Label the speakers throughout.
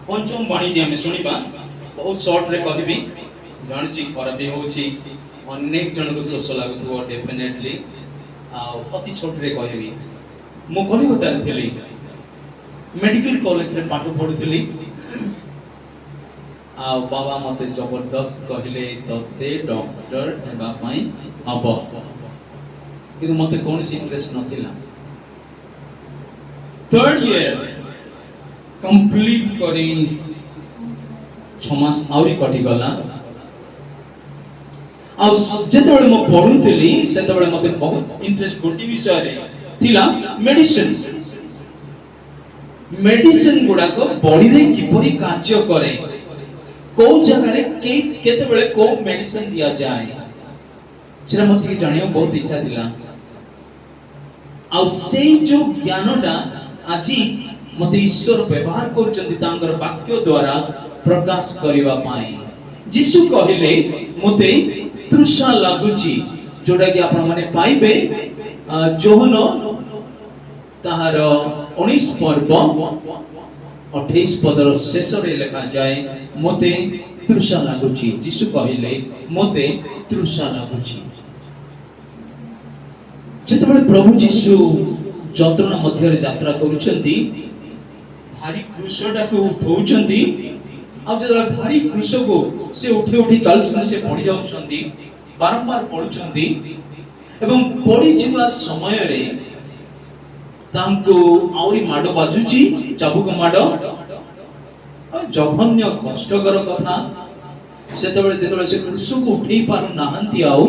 Speaker 1: पंचम वाणी आम शुणा बहुत सर्ट रे कहबी जानी खराब होची अनेक जन को शोष लगुव डेफिनेटली अति छोट रे कहबी मु कलिकता थी मेडिकल कॉलेज रे पाठ पढ़ुली आ बाबा मते जबरदस्त कहले तते डॉक्टर हेबा पई हबो किंतु मते कोनसी इंटरेस्ट नथिला थर्ड ईयर कंप्लीट करी 6 मास आउरी कटि गला आ जेतेबेले म पढुतली सेतेबेले मते बहुत इंटरेस्ट गोटी विषय रे थिला मेडिसिन मेडिसिन गुडा को बॉडी रे किपरि कार्य करे को जगह रे केतेबेले को मेडिसिन दिया जाए सेरा मते जानियो बहुत इच्छा थिला आ सेई जो ज्ञानटा आजी मते ईश्वर व्यवहार करचंती तांकर वाक्य द्वारा प्रकाश करिवा पाई यीशु कहिले मते तृषा लागुची जोडा कि आपण माने पाइबे जोहन ताहार 19 पर्व 28 पदर शेष रे लिखा जाए मते तृषा लागुची यीशु कहिले मते तृषा लागुची जेतेबेले प्रभु यीशु जंत्रणा मध्य रे यात्रा करूचंती भारी क्रूशटा को उठाउचंती आ जेतला भारी क्रूश को से उठी उठी चलछन से पड़ी जाउछंती बारंबार पड़ुछंती एवं पड़ी जीवा समय रे तांको आउरी माडो बाजुची चाबुक माडो जघन्य कष्टकर कथा सेतबेले जेतबेले से क्रूश को उठै पारु नाहंती आउ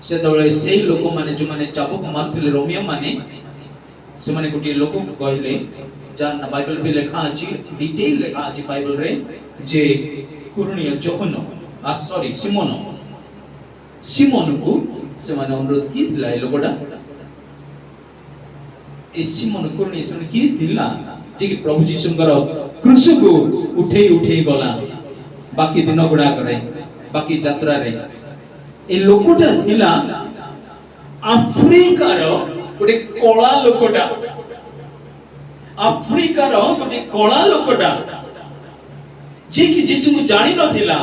Speaker 1: सेतबेले सेई लोक माने जो माने चाबुक मारथिले रोमियो माने से माने गोटे लोक को कहले जान बाइबल भी लिखा अछि डिटेल लिखा अछि बाइबल रे जे कुरुनिया जोहन सॉरी सिमोन को से माने अनुरोध की थिला ए लोकटा ए सिमोन कुरुनिया से की थिला जे कि प्रभु यीशुंकर क्रूस को उठे गला बाकी दिन गुडा करे बाकी यात्रा रे ए लोकटा थिला अफ्रीकार गोटे कला लोकटा अफ्रीकार गोटे कला लोकटा जे कि यीशु को जानि नथिला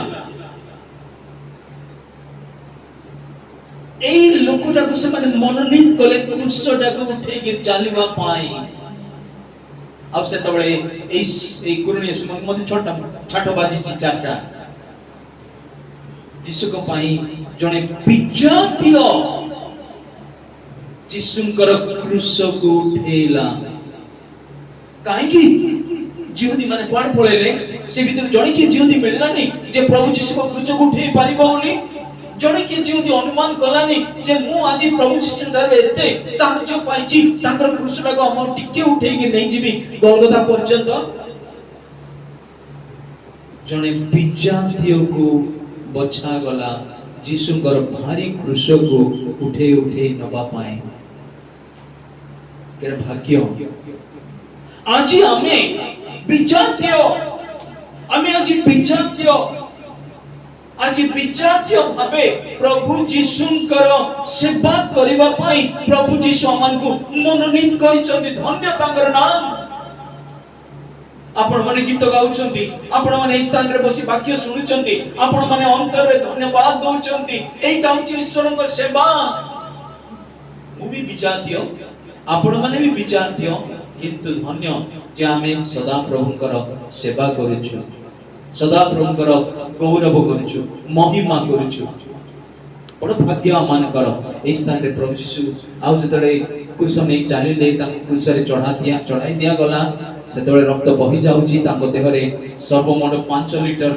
Speaker 1: एई लोकटा को से माने मनोनीत कले क्रूसटा को उठे के चालिबा पाई अब से तबळे एई कुरुनी सुमन मते छोटा छाटो बाजी ची चाटा यीशु को पाई जने विजातीय यीशुंकर क्रूस को उठेला काहे कि जिहुदी माने कोन पळेले से भीतर जणे कि जिहुदी मिललानी जे प्रभु यीशु को क्रूस को उठे पारिबो बोली जणे कि जिहुदी अनुमान कलानी जे मु आजि प्रभु यीशु दारे एते साहाय्य पाइची ताकर क्रूसटा को हम टिके उठे के नै जिबी गोलगोथा पर्यंत जणे विजातीय को बचा गला यीशुंकर भारी क्रूस को उठे नबा पाए केर भाग्य आजी हमें विजातीय भाबे प्रभु यीशुंकर सेवा करिबा पई प्रभु यीशु हमन को मनोनीत करिसथि धन्य तांकर नाम आपण माने गीत गाउछंती आपण माने स्थान रे बसी वाक्य सुनुछंती आपण माने अंतर रे धन्यवाद दउछंती एटा होची ईश्वरंकर सेवा मु भी विजातीय आपण माने भी विजातीय किंतु धन्य जे आमे सदा प्रभुंकर सेवा करूछु सदा प्रभुंकर गौरव करूछु महिमा करूछु बड़ भाग्य मानकर ए स्थान रे प्रभु यीशु आउ जतरे क्रूस नै चालिले ता क्रूस रे चढ़ाई दिया गला सेतबे रक्त बही जाउची ताको देह रे सर्वमोट 5 लिटर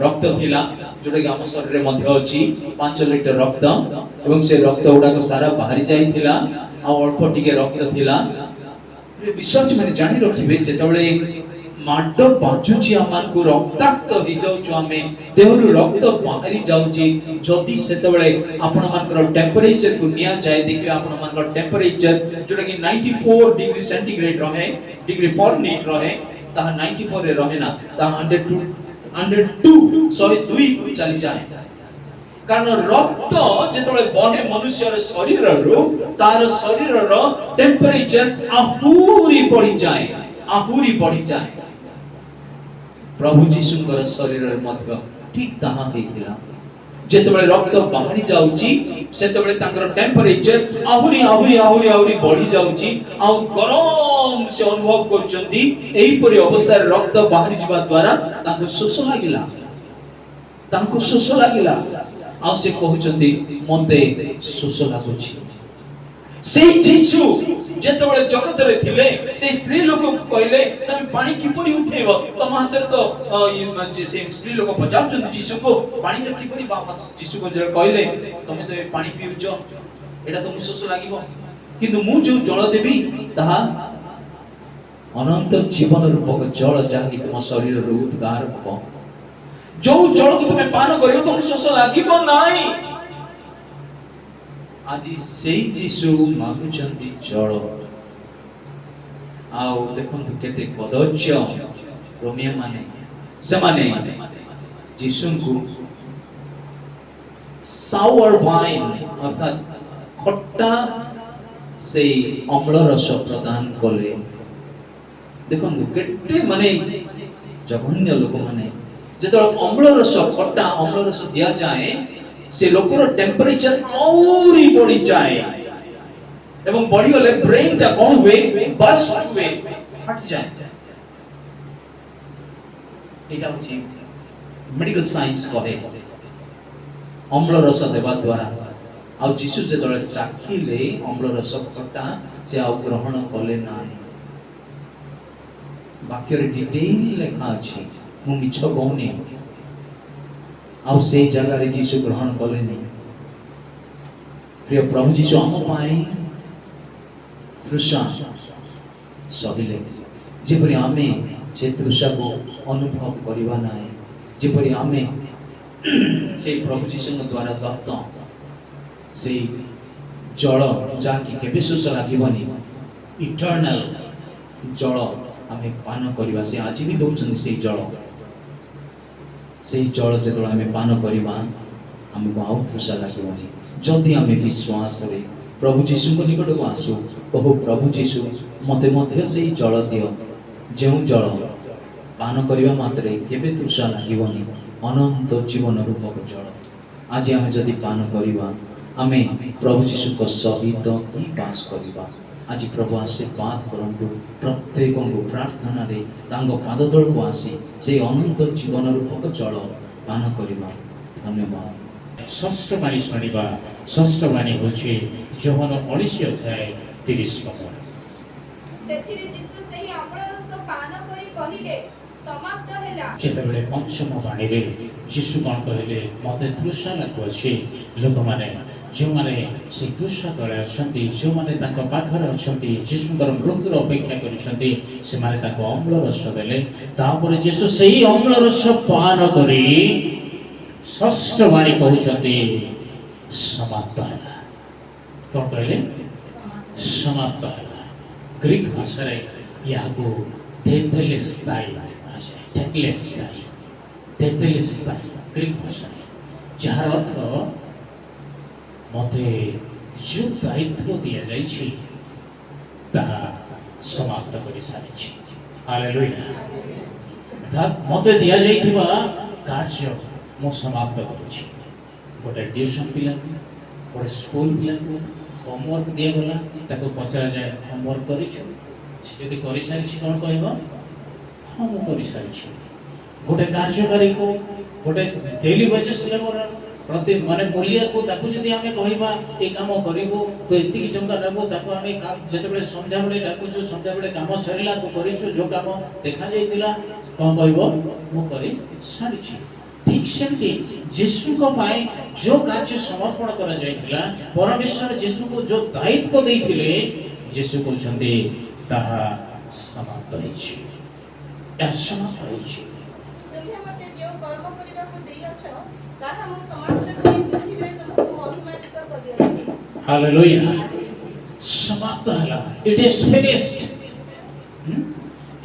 Speaker 1: रक्त थिला जोटा कि हम शरीर रे मध्य अछि 5 लिटर रक्त एवं से रक्त उडा को सारा बाहरी जाई थिला आ अल्प टिके रक्त थिला विश्वास माने जानि रखिबे जेतबे माडो बाजुची आमान को रक्ताक्त हो जाउछु आमे देहरु रक्त बाहरी जाउची जदी सेतबे आपण मानकर टेंपरेचर को निया जाय देखिबे आपण मानकर टेंपरेचर जोटा कि 94 डिग्री सेंटीग्रेड रहे डिग्री फॉरेनहाइट रहे ता 94 रे रहे ना ता 102 102 चली जाए कारण रक्त जेतबे बहे मनुष्यर शरीर रो तार शरीर रो टेंपरेचर आहुरी बढ़ी जाए प्रभु जीशुଙ୍କର ଶରୀରରେ ମଧ୍ୟ ଠିକ ତାହା ହେଇଥିଲା। ଯେତେବେଳେ ରକ୍ତ ବାହାରି ଯାଉଛି ସେତେବେଳେ ତାଙ୍କର ଟେମ୍ପରେଚର ଆହୁରି ଆହୁରି ଆହୁରି ଆହୁରି ବଢି ଯାଉଛି, ଆଉ ଗରମ ସେ ଅନୁଭବ କରୁଛନ୍ତି। ଏହିପରି ଅବସ୍ଥାରେ ରକ୍ତ ବାହାରି ଯିବା ଦ୍ୱାରା ତାଙ୍କୁ ଶୋଷ ଲାଗିଲା, ତାଙ୍କୁ ଶୋଷ ଲାଗିଲା, ଆଉ ସେ କହୁଛନ୍ତି ମତେ ଶୋଷ ଲାଗୁଛି। ସେଇ ଯୀଶୁ ଯେତେବେଳେ ଜଗତରେ ଥିଲେ ସେ ସ୍ତ୍ରୀ ଲୋକକୁ କହିଲେ ତମେ ପାଣି କିପରି ଉଠେଇବ, ତମ ହାତରେ ତ ସେ ସ୍ତ୍ରୀ ଲୋକ ପଚାରୁଛନ୍ତି ଯୀଶୁକୁ ପାଣିଟା କିପରି ବାବା। ଯୀଶୁ କହିଲେ ତମେ ତ ଏ ପାଣି ପିଉଛ, ଏଟା ତମକୁ ଶୋଷ ଲାଗିବ, କିନ୍ତୁ ମୁଁ ଯୋଉ ଜଳ ଦେବି ତାହା ଅନନ୍ତ ଜୀବନ ରୂପକ ଜଳ, ଯାହାକି ତୁମ ଶରୀରରୁ ଉଦ୍ଗାର ହେବ। ଯୋଉ ଜଳକୁ ତୁମେ ପାନ କରିବ ତମକୁ ଶୋଷ ଲାଗିବ ନାହିଁ। ଆଜି ସେଇ ଯୀଶୁ ମାଗୁଛନ୍ତି ଜଳ। ଆଉ ଦେଖନ୍ତୁ କେତେ କଦର୍ଯ୍ୟ ରୋମିଓ ମାନେ, ସେମାନେ ଯୀଶୁଙ୍କୁ ସାୱାର वाइन अर्थात खट्टा से अम्ल रस प्रदान कले। देखंतु केते माने जघन्य लोक माने जेतो अम्ल रस खट्टा अम्ल रस दिया जाए से लोकर टेम्परेचर औरी बढ़ी जाए एवं बॉडी गले ब्रेन का कौन हुए बस्ट हुए हट जाए। एटा होची मेडिकल साइंस कहे अम्ल रस देवा द्वारा। आ जीशु जेतले चाखिले अम्ल रस खट्टा से आ ग्रहण कले नाही। वाक्य रे डिटेल लेखा अछि, मु मिछ कहूनी। आ से जगह रे जीशु ग्रहण कले नहीं। प्रिय प्रभु जीशु आम पाई तृषा सहिले, जेपरि आमे से तृषा को अनुभव करिवा नाही, जेपरि आमे से प्रभु जीशु द्वारा दत्त से जल जाकि केबे शोष लागिबनी इटर्नल जल आमे पान करिवा। से आज भी दउछन से जल जेतବେଳେ आमे पान करिवा हमको आउ तृषा लागिबनी। जदि आमे विश्वास रे प्रभु जीशु को निकट को आसु, कहो प्रभु जीशु मते मध्य से जल दियो, जो जल पान करिवा मात्रे केबे तृषा लागिबनी, अनंत जीवन रूपक जल। आज आमे जदि पान करिवा आमे प्रभु जीशु को सहित ही बास करिवा। आज प्रभु आशीर्वाद करंतु प्रत्येक को प्रार्थना रे तांगो पाद तल को आसी से अनंत जीवन रूपक जल पान करिवा। धन्यवाद।
Speaker 2: षष्ठ बाणी शुणा। षष्ठ बाणी होछि योहान 19 अध्याय 30 पद।
Speaker 3: सेथिरे यीशु सेही अम्ल रस पान करी कहिले समाप्त हैला।
Speaker 2: जेतेबेले पंचम बाणी रे यीशु कोन कहले मते तृषा लागुछि। लोक माने जो माने से तृषा तळे अछंती, जो माने तांको पाखर अछंती, यीशुଙ୍କର मृत्युर अपेक्षा करिसंती, से माने ताको अम्ल रस देले। तापर यीशु सेही अम्ल रस पान करी षष्ठ बाणी कहउछंती समाप्त हैला। कोन कहले समाप्त हैला। ग्रीक भाषा रे याको तेतेलेस्ताई ग्रीक भाषा जार अर्थ मते जो दायित्व दिया जाइछि ताहा समाप्त करि सारिछि। हालेलुया। अर्थात मते दिया जाइथिबा कार्य मो समाप्त करिछि। गोटे ट्यूशन पिला गोटे स्कूल पिला होमवर्क दिया गला, ताको पचरा जाए होमवर्क करिछु, से जदि करि सारिछि कोन कहबो हां मो करि सारिछि। गोटे कार्यकारी को गोटे डेली वेजेस लेबर प्रति माने मूल्य को ताकू जदि हमें कहबा ए काम करिवो तो एति की टंका नेबो, ताकू हमें काम जते बेले संध्या बेले डाकुछु, संध्या बेले काम सरिला तो करिछु, जो काम देखा जाइतिला कोन कहबो मो करि सारिछि। ठीक सेमती यीशु को पाए जो कार्य समर्पण करा जाइतिला, परमेश्वर यीशु को जो दायित्व दैथिले, यीशु कहछन्ती ताहा समाप्त होइछि। या समाप्त होइछि।
Speaker 3: तुमे मते जो कर्म करिबा को देइछ ताहा हम समाप्त करी पृथ्वी तुमको महिमान्वित करियछि।
Speaker 2: हालेलुया। समाप्त हला। It is finished.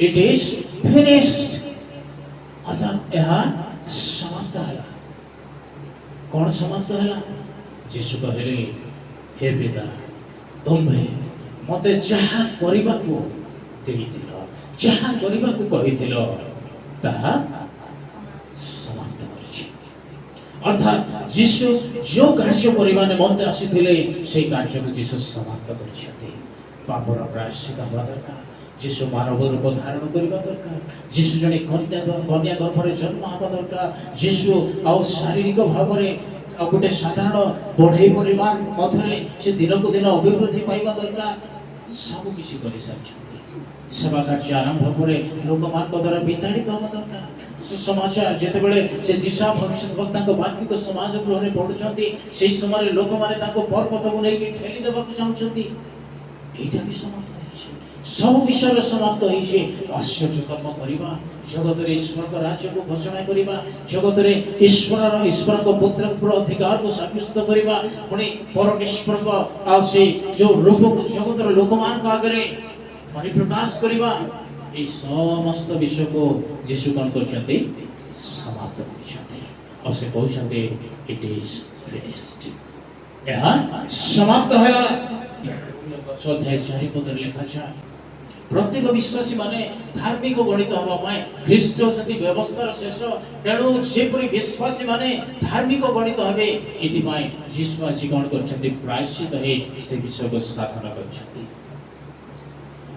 Speaker 2: It is finished. अर्थात यह समाप्त हला। कौन समाप्त हला? यीशु कहले हे पिता तुम्हे मते जहा करिबा को देइथिलो, जहा करिबा को कहिथिलो ତାହା ସମାପ୍ତ କରିଛି। ଅର୍ଥାତ୍ ଯୀଶୁ ଯେଉଁ କାର୍ଯ୍ୟ କରିବା ନିମନ୍ତେ ଆସିଥିଲେ ସେଇ କାର୍ଯ୍ୟକୁ ଯୀଶୁ ସମାପ୍ତ କରିଛନ୍ତି। ପାପର ପ୍ରାୟଶ୍ଚିତ ହେବା ଦରକାର। ଯୀଶୁ ମାନବ ରୂପ ଧାରଣ କରିବା ଦରକାର। ଯୀଶୁ ଜଣେ କନ୍ୟା ଗର୍ଭରେ ଜନ୍ମ ହେବା ଦରକାର। ଯୀଶୁ ଆଉ ଶାରୀରିକ ଭାବରେ ଆଉ ଗୋଟେ ସାଧାରଣ ବଢ଼େଇ ପରିବାର ମଧ୍ୟରେ ସେ ଦିନକୁ ଦିନ ଅଭିବୃଦ୍ଧି ପାଇବା ଦରକାର। ସବୁ କିଛି କରିସାରିଛନ୍ତି। ସେବା କାର୍ଯ୍ୟ ଆରମ୍ଭ ପରେ ଲୋକମାନଙ୍କ ଦ୍ୱାରା ବିତାଡ଼ିତ ହେବା ଦରକାର। ସୁସମାଚାର ଯେତେବେଳେ ସେ ଯିଶା ଭବିଷ୍ୟତ ବକ୍ତାଙ୍କ ବାକ୍ୟକୁ ସମାଜ ଗୃହରେ ପଢୁଛନ୍ତି, ସେହି ସମୟରେ ଲୋକମାନେ ତାଙ୍କୁ ପର୍ବତକୁ ନେଇକି ଠେଲି ଦେବାକୁ ଚାହୁଁଛନ୍ତି। ଏଇଟା ବି ସମାପ୍ତ ହେଇଛି। ସବୁ ବିଷୟର ସମାପ୍ତ ହେଇଛି। ଆଶ୍ଚର୍ଯ୍ୟ କର୍ମ କରିବା, ଜଗତରେ ଈଶ୍ୱରଙ୍କ ରାଜ୍ୟକୁ ଘୋଷଣା କରିବା, ଜଗତରେ ଈଶ୍ୱରଙ୍କ ପୁତ୍ରଙ୍କର ଅଧିକାରକୁ ସାବ୍ୟସ୍ତ କରିବା, ପୁଣି ପରମେଶ୍ୱରଙ୍କ ଆଉ ସେ ଯେଉଁ ରୂପକୁ ଜଗତର ଲୋକମାନଙ୍କ ଆଗରେ ପରିପ୍ରକାଶ କରିବା, এই সমস্ত বিষয়କୁ ଯୀଶୁ କ'ଣ କରିଛନ୍ତି? ସମାପ୍ତ କରିଛନ୍ତି। ଆଉ ସେ କହୁଛନ୍ତି ଇଟ୍ ଇଜ୍ ଫିନିଶ୍ଡ। ଏହା ସମାପ୍ତ ହେଲା। ଅଧ୍ୟାୟ 4 ପଦରେ ଲେଖାଯାଏ, ପ୍ରତ୍ୟେକ ବିଶ୍ୱାସୀ ମାନେ ଧାର୍ମିକ ଗଣିତ ହେବା ପାଇଁ ଖ୍ରୀଷ୍ଟ ଯଦି ବ୍ୟବସ୍ଥାର ଶେଷ, ତେଣୁ ଯେପରି ବିଶ୍ୱାସୀ ମାନେ ଧାର୍ମିକ ଗଣିତ ହେବେ, ଏଥିପାଇଁ ଯୀଶୁ ଆଜି କ'ଣ କରିଛନ୍ତି? ପ୍ରାୟଶ୍ଚିତ ହେଇ ସେ ବିଷୟକୁ ସାଧନ କରିଛନ୍ତି।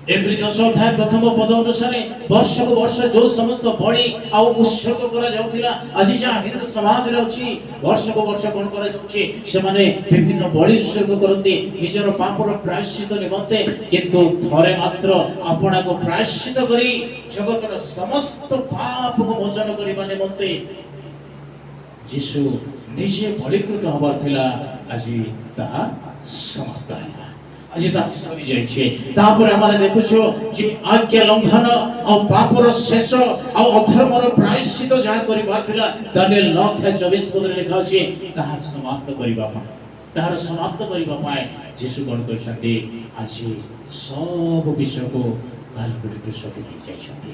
Speaker 2: ଏପ୍ରିଲ 10 ଅଧ୍ୟାୟ ପ୍ରଥମ ପଦ ଅନୁସାରେ ବର୍ଷକୁ ବର୍ଷ ଯେଉଁ ସମସ୍ତ ବଳି ଆଉ ଉତ୍ସର୍ଗ କରାଯାଉଥିଲା, ଆଜି ଯାହା ହିନ୍ଦୁ ସମାଜରେ ଅଛି, ବର୍ଷକୁ ବର୍ଷ କ'ଣ କରାଯାଉଛି? ସେମାନେ ବିଭିନ୍ନ ବଳି ଉତ୍ସର୍ଗ କରନ୍ତି ନିଜର ପାପର ପ୍ରାୟଶ୍ଚିତ ନିମନ୍ତେ। କିନ୍ତୁ ଥରେ ମାତ୍ର ଆପଣାକୁ ପ୍ରାୟଶ୍ଚିତ କରି ଜଗତର ସମସ୍ତ ପାପକୁ ମୋଚନ କରିବା ନିମନ୍ତେ ଯୀଶୁ ନିଜେ ବଳିକୃତ ହେବାର ଥିଲା। ଆଜି ତାହା ସମାପ୍ତ ହେଲା। ଆଜି ତାହା ସରିଯାଇଛି। ତାପରେ ଆମେ ଦେଖୁଛୁ ଯେ ଆଜ୍ଞା ଲଙ୍ଘନ ଆଉ ପାପର ଶେଷ ଆଉ ଅଧର୍ମର ପ୍ରାୟଶ୍ଚିତ ଯାହା କରିବାର ଥିଲା, ଦାନିଏଲ 9:24 ପଦରେ ଲେଖା ଅଛି, ତାହା ସମାପ୍ତ କରିବା ପାଇଁ, ତାହାର ସମାପ୍ତ କରିବା ପାଇଁ ଯୀଶୁ କ'ଣ କରିଛନ୍ତି? ଆଜି ସବୁ ବିଷୟକୁ କାଲବରୀ କ୍ରୁଶକୁ ନେଇଯାଇଛନ୍ତି।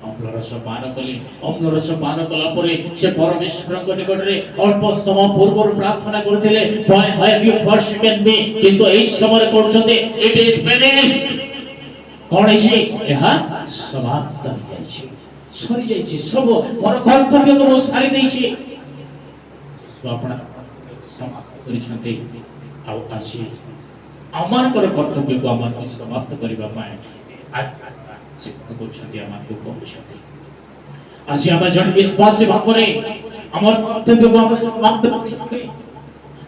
Speaker 2: ଅମ୍ଳରସ ପାନ କଲେ, ଅମ୍ଳରସ ପାନ କଲା ପରେ ସେ ପରମେଶ୍ୱରଙ୍କ ନିକଟରେ ଅଳ୍ପ ସମୟ ପୂର୍ବରୁ ପ୍ରାର୍ଥନା କରୁଥିଲେ, why have you forsaken me? କିନ୍ତୁ ଏହି ସମୟରେ କରୁଛନ୍ତି it is finished। କ'ଣ ହେଇଛି? ଏହା ସମାପ୍ତ ହୋଇଯାଇଛି, ସରିଯାଇଛି। ସବୁ ମୋର କର୍ତ୍ତବ୍ୟକୁ ମୁଁ ସାରି ଦେଇଛି। ଆପଣ ସମାପ୍ତ କରିଛନ୍ତି। ଆଉ ଆଜି ଆମମାନଙ୍କର କର୍ତ୍ତବ୍ୟକୁ ଆମକୁ ସମାପ୍ତ କରିବା ପାଇଁ କରୁଛନ୍ତି, ଆମକୁ କହୁଛନ୍ତି। ଆଜି ଆମେ ଜଣେ ବିଶ୍ୱାସୀ ଭାବରେ ଆମର କର୍ତ୍ତବ୍ୟକୁ ଆମେ ସମାପ୍ତ କରିଛନ୍ତି।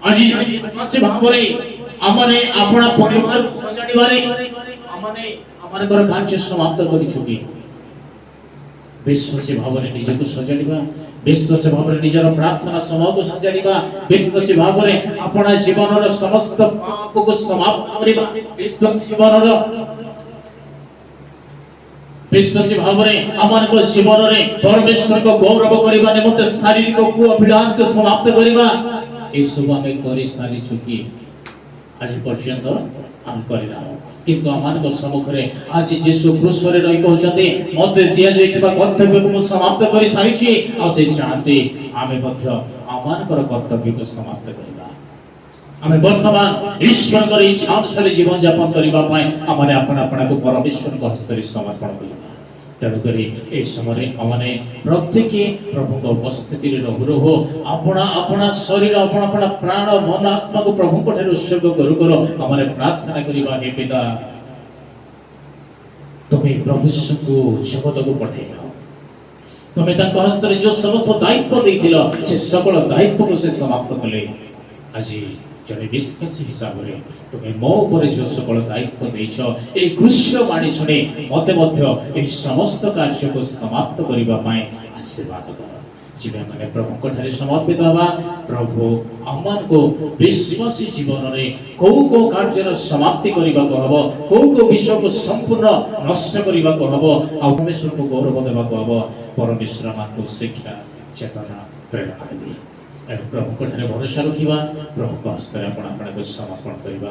Speaker 2: ଆଜି ଜଣେ ବିଶ୍ୱାସୀ ଭାବରେ ଆମେ ଆପଣା ପରିବାରକୁ ସଜାଡ଼ିବାରେ ଆମେ ଆମମାନଙ୍କର କାର୍ଯ୍ୟ ସମାପ୍ତ କରିଛୁ କି? ବିଶ୍ୱାସୀ ଭାବରେ ନିଜକୁ ସଜାଡ଼ିବା, ବିଶ୍ୱାସୀ ଭାବରେ ନିଜର ପ୍ରାର୍ଥନା ସମୟକୁ ସଜାଡ଼ିବା, ବିଶ୍ୱାସୀ ଭାବରେ ଆପଣା ଜୀବନର ସମସ୍ତ ପାପକୁ ସମାପ୍ତ କରିବା, ବିଶ୍ୱାସୀ ଭାବରେ ଆମମାନଙ୍କ ଜୀବନରେ ପରମେଶ୍ୱରଙ୍କ ଗୌରବ କରିବା ନିମନ୍ତେ ଶାରୀରିକ ଅଭିଳାଷକୁ ସମାପ୍ତ କରିବା, ଏସବୁ ଆମେ କରିସାରିଛୁ କି? ଆଜି ପର୍ଯ୍ୟନ୍ତ ଆମେ କରିନାହୁଁ। କିନ୍ତୁ ଆମମାନଙ୍କ ସମ୍ମୁଖରେ ଆଜି ଯୀଶୁ କ୍ରୁଶରେ ରହି କହୁଛନ୍ତି, ମୋତେ ଦିଆଯାଇଥିବା କର୍ତ୍ତବ୍ୟକୁ ମୁଁ ସମାପ୍ତ କରିସାରିଛି। ଆଉ ସେ ଚାହାନ୍ତି ଆମେ ମଧ୍ୟ ଆମମାନଙ୍କର କର୍ତ୍ତବ୍ୟକୁ ସମାପ୍ତ କରିବା। ଆମେ ବର୍ତ୍ତମାନ ଈଶ୍ୱରଙ୍କର ଇଚ୍ଛା ଅନୁସାରେ ଜୀବନ ଯାପନ କରିବା ପାଇଁ ଆମେ ଆପଣାକୁ ପରମେଶ୍ୱରଙ୍କ ହସ୍ତରେ ସମର୍ପଣ କରିବା। ତେଣୁକରି ଏହି ସମୟରେ ଆମେ ପ୍ରତ୍ୟେକ ପ୍ରଭୁଙ୍କ ଉପସ୍ଥିତିରେ ରହୁ ଆପଣା ଶରୀର, ଆପଣା ପ୍ରାଣ, ମନ, ଆତ୍ମାକୁ ପ୍ରଭୁଙ୍କ ଠାରେ ଉତ୍ସର୍ଗ କରୁ ଆମେ ପ୍ରାର୍ଥନା କରିବା, ହେ ପିତା, ତୁମେ ପ୍ରଭୁ ଯୀଶୁଙ୍କୁ ଜଗତକୁ ପଠାଇଲ। ତୁମେ ତାଙ୍କ ହସ୍ତରେ ଯେଉଁ ସମସ୍ତ ଦାୟିତ୍ୱ ଦେଇଥିଲ, ସେ ସକଳ ଦାୟିତ୍ୱକୁ ସେ ସମାପ୍ତ କଲେ। ଆଜି ଜଣେ ବିଶ୍ୱାସୀ ହିସାବରେ ତୁମେ ମୋ ଉପରେ ଯେଉଁ ସକଳ ଦାୟିତ୍ୱ ଦେଇଛ, ଏହି କୃଷ୍ଣ ବାଣୀ ଶୁଣି ମୋତେ ମଧ୍ୟ ଏହି ସମସ୍ତ କାର୍ଯ୍ୟକୁ ସମାପ୍ତ କରିବା ପାଇଁ ଆଶୀର୍ବାଦ କର। ଯେବେ ଆମେ ପ୍ରଭୁଙ୍କ ଠାରେ ସମର୍ପିତ ହେବା, ପ୍ରଭୁ ଆମମାନଙ୍କୁ ବିଶ୍ୱାସୀ ଜୀବନରେ କୋଉ କାର୍ଯ୍ୟର ସମାପ୍ତି କରିବାକୁ ହେବ, କୋଉ ବିଷୟକୁ ସମ୍ପୂର୍ଣ୍ଣ ନଷ୍ଟ କରିବାକୁ ହେବ, ଆଉ ପରମେଶ୍ୱରଙ୍କୁ ଗୌରବ ଦେବାକୁ ହେବ, ପରମେଶ୍ୱର ଆମକୁ ଶିକ୍ଷା, ଚେତନା, ପ୍ରେରଣା ଦେବେ। ପ୍ରଭୁଙ୍କ ଠାରେ ଭରସା ରଖିବା, ପ୍ରଭୁଙ୍କ ହସ୍ତରେ ଆପଣଙ୍କୁ ସମର୍ପଣ କରିବା।